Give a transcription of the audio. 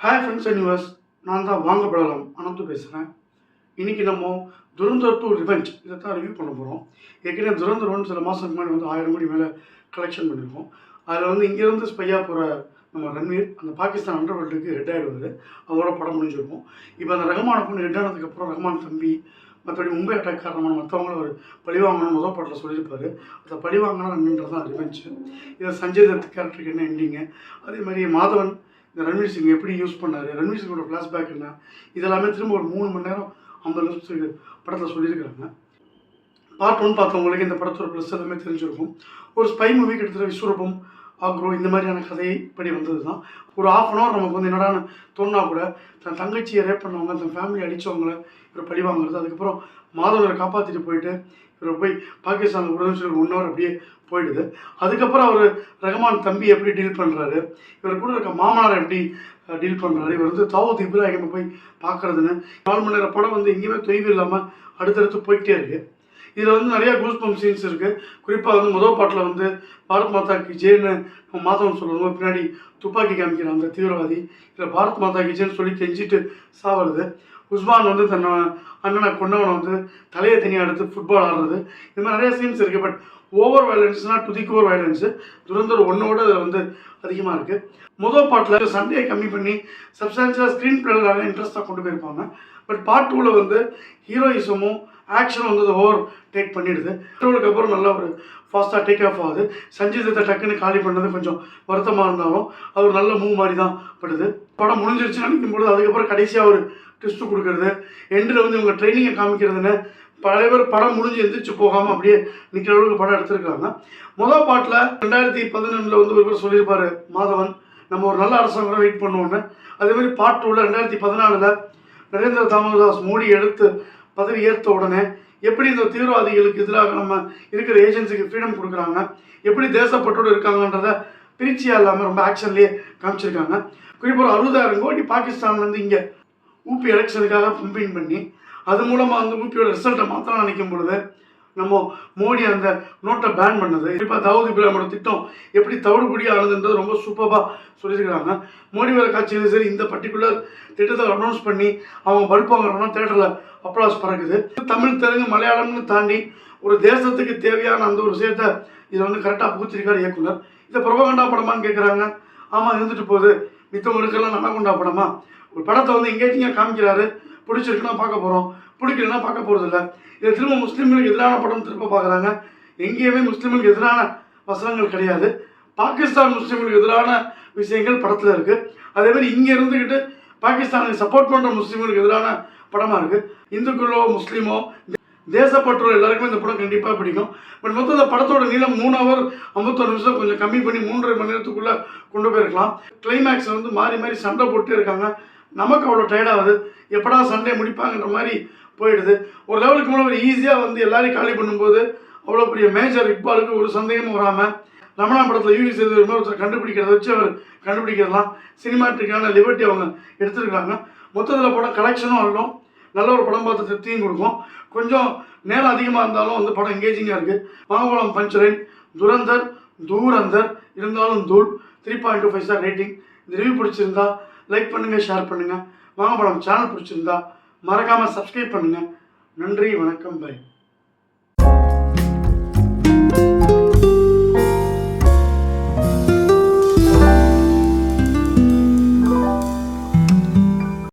Hi friends and viewers, நான் தான் வாங்கப்படலாம் அனந்து பேசுகிறேன். இன்றைக்கி நம்ம துரந்தர் டூ ரிவெஞ்ச் இதை தான் ரிவ்யூ பண்ண போகிறோம். ஏற்கனவே துரந்தர் ஒன்று சில மாதத்துக்கு முன்னாடி 1000 கோடி மேலே கலெக்ஷன் பண்ணியிருக்கோம். அதில் இங்கேருந்து ஸ்பையாக போகிற நம்ம ரன்வீர் அந்த பாகிஸ்தான் அண்டர் வேர்ல்டுக்கு ஹெட் ஆகிடுவார். அவரோட படம் முடிஞ்சிருக்கும். இப்போ அந்த ரஹ்மானை பொண்ணு ஹெட் ஆனதுக்கப்புறம் ரஹ்மான் தம்பி மற்றபடி மும்பை அட்டாக் காரணமான மற்றவங்கள ஒரு பழிவாங்கன்னு முதல் பாட்டில் சொல்லியிருப்பார். அதை பழிவாங்கினா அப்படின்றது தான் ரிவெஞ்சு. இதை சஞ்சய் தத் கேரக்டருக்கு என்ன எண்டிங்கு, அதே மாதிரி மாதவன் இந்த ரன்வீர் சிங் எப்படி யூஸ் பண்ணார், ரன்வீர் சிங்கோட ஃப்ளாஷ்பேக் என்ன, இதெல்லாமே திரும்ப ஒரு 3 மணி நேரம் 50 நிமிஷத்துக்கு படத்தில் சொல்லியிருக்கிறாங்க. பார்ட் 1 பார்த்தவங்களுக்கு இந்த படத்தோட ப்ளஸ் எல்லாமே தெரிஞ்சிருக்கும். ஒரு ஸ்பை மூவி கிட்டத்தட்ட விஸ்வரூபம் ஆக்ரோ இந்த மாதிரியான கதைப்படி வந்தது தான். ஒரு ½ அன் ஹவர் நமக்கு என்னடான்னு தோணுனா கூட தன் தங்கச்சியை ரேப் பண்ணவங்க, தன் ஃபேமிலி அடித்தவங்கள இவர் பழி வாங்குறது, அதுக்கப்புறம் மாதவரை காப்பாற்றிட்டு போயிட்டு இவர் போய் பாகிஸ்தானுக்கு விடுதலை சொல்லி 1 ஹவர் அப்படியே போயிடுது. அதுக்கப்புறம் அவர் ரஹ்மான் தம்பி எப்படி டீல் பண்ணுறாரு, இவர் கூட இருக்க மாமனார் எப்படி டீல் பண்ணுறாரு, இவர் தாவூத் இப்ராஹிமை போய் பார்க்குறதுன்னு 4 மணி நேரம் படம் எங்கேயுமே தொய்வு இல்லாமல் அடுத்தடுத்து போயிட்டே இருக்குது. இதில் நிறையா கூஸ்பம் சீன்ஸ் இருக்குது. குறிப்பாக முதல் பாட்டில் பாரத் மாதாக்கு ஜெயின்னு மாதவன் சொல்லுவாங்க, பின்னாடி துப்பாக்கி காமிக்கிற அந்த தீவிரவாதி இதில் பாரத் மாதாக்கு ஜெயின்னு சொல்லி கெஞ்சிட்டு சாவுறது. உஸ்மான் தன்னை அண்ணனை கொண்டவனை தலையை தனியாக எடுத்து ஃபுட்பால் ஆடுறது, இது மாதிரி நிறைய சீன்ஸ் இருக்குது. பட் ஓவர் வயலன்ஸ்னால் டுதிக்கு ஓவர் வயலன்ஸு துரந்தர் 1ஓட அதில் அதிகமாக இருக்குது. முதல் பாட்டில் சண்டையை கம்மி பண்ணி சப்ஸ்டான்ஷியலாக ஸ்க்ரீன் பிளேல இன்ட்ரெஸ்ட்டாக கொண்டு போயிருப்பாங்க. பட் பார்ட் 2ல் ஹீரோயிசமும் ஆக்ஷனும் ஓவர் டேக் பண்ணிடுது. டூலுக்கு அப்புறம் நல்லா ஒரு ஃபாஸ்ட்டாக டேக் ஆஃப் ஆகுது. சஞ்சய் தத்தை டக்குன்னு காலி பண்ணது கொஞ்சம் வருத்தமாக இருந்தாலும் அது ஒரு நல்ல மூவ் மாதிரி தான் படுது. படம் முடிஞ்சிருச்சுன்னு நினைக்கும்போது அதுக்கப்புறம் கடைசியாக ஒரு ட்விஸ்ட்டு கொடுக்குறது, எண்டில் இவங்க ட்ரைனிங்கை காமிக்கிறதுன்னு பல பேர் படம் முடிஞ்சு எந்திரிச்சு போகாமல் அப்படியே நிற்கிற அளவுக்கு படம் எடுத்திருக்காங்க. முதல் பாட்டில் 2011 ஒரு பேர் சொல்லியிருப்பார் மாதவன், நம்ம ஒரு நல்ல அரசாங்கம் வெயிட் பண்ணுவோன்னு. அதேமாதிரி பார்ட் 2ல் 2014 நரேந்திர தாமோதாஸ் மோடி எடுத்து பதவி ஏற்ற உடனே எப்படி இந்த தீவிரவாதிகளுக்கு எதிராக நம்ம இருக்கிற ஏஜென்சிக்கு ஃப்ரீடம் கொடுக்குறாங்க, எப்படி தேசப்பட்டோடு இருக்காங்கன்றத பிரிச்சியாக இல்லாமல் ரொம்ப ஆக்ஷன்லேயே காமிச்சிருக்காங்க. குறிப்பாக 60,000 கோடி பாகிஸ்தான்லேருந்து இங்கே ஊபி எலெக்ஷனுக்காக பம்பிங் பண்ணி அது மூலமாக ஊபியோட ரிசல்ட்டை மாத்திரம் நினைக்கும் பொழுது நம்ம மோடி அந்த நோட்டை பேன் பண்ணது, குறிப்பாக தாவூத் இப்ராஹிமோட திட்டம் எப்படி தவிடுபடியாக ஆனதுன்றது ரொம்ப சூப்பராக சொல்லியிருக்கிறாங்க. மோடி வர காட்சியிலும் சரி இந்த பர்டிகுலர் திட்டத்தை அனௌன்ஸ் பண்ணி அவங்க பல்ப் வாங்குறோம்னா தேட்டரில் அப்ளாஸ் பறக்குது. தமிழ் தெலுங்கு மலையாளம்னு தாண்டி ஒரு தேசத்துக்கு தேவையான அந்த ஒரு விஷயத்தை இதை கரெக்டாக புகுத்திருக்காரு இயக்குனர். இதை பிரபகண்டா படமான்னு கேட்குறாங்க. ஆமாம், இருந்துட்டு போகுது. மித்தவங்களுக்கெல்லாம் நனகுண்டா படமா? ஒரு படத்தை எங்கேஜிங்காக காமிக்கிறாரு, பிடிச்சிருக்குன்னா பார்க்க போகிறோம், பிடிக்கலன்னா பார்க்க போகிறதில்ல. இதை திரும்ப முஸ்லீம்களுக்கு எதிரான படம் திரும்ப பார்க்குறாங்க. எங்கேயுமே முஸ்லீம்களுக்கு எதிரான வசனங்கள் கிடையாது. பாகிஸ்தான் முஸ்லீம்களுக்கு எதிரான விஷயங்கள் படத்தில் இருக்குது. அதேமாதிரி இங்கே இருந்துக்கிட்டு பாகிஸ்தானுக்கு சப்போர்ட் பண்ணுற முஸ்லீம்களுக்கு எதிரான படமாக இருக்குது. இந்துக்களோ முஸ்லீமோ தேசப்பற்றோ எல்லாருக்குமே இந்த படம் கண்டிப்பாக பிடிக்கும். பட் மொத்தம் இந்த படத்தோட நீளம் 3 ஹவர் 51 நிமிஷம் கொஞ்சம் கம்மி பண்ணி 3.5 மணி நேரத்துக்குள்ளே கொண்டு போயிருக்கலாம். கிளைமேக்ஸ் மாறி மாறி சண்டை போட்டு இருக்காங்க. நமக்கு அவ்வளோ டயர்டாகுது, எப்படா சண்டே முடிப்பாங்கன்ற மாதிரி போயிடுது. ஒரு லெவலுக்கு மேலே ஒரு ஈஸியாக எல்லாரையும் காலி பண்ணும்போது அவ்வளோ பெரிய மேஜர் இக்பாலுக்கு ஒரு சந்தேகமும் வராமல் ரமணா படத்தில் யூவி சேது ஒருத்தர் கண்டுபிடிக்கிறத வச்சு அவர் கண்டுபிடிக்கிறதுலாம் சினிமாட்டிக்கான லிபர்ட்டி அவங்க எடுத்துருக்காங்க. மொத்தத்தில் படம் கலெக்ஷனும் வரலும், நல்ல ஒரு படம் பார்த்து திருப்தியும் கொடுக்கும். கொஞ்சம் நேரம் அதிகமாக இருந்தாலும் படம் எங்கேஜிங்காக இருக்குது. வாங்கப்படம் பஞ்ச்லைன் தூரந்தர் இருந்தாலும் தூள் 3.25 ஸ்டார் ரேட்டிங். இந்த ரிவ்யூ பிடிச்சிருந்தா லைக் பண்ணுங்கள், ஷேர் பண்ணுங்கள். வாங்கப்படம் சேனல் பிடிச்சிருந்தா மறக்காமல் சப்ஸ்கிரைப் பண்ணுங்கள். நன்றி, வணக்கம், பை.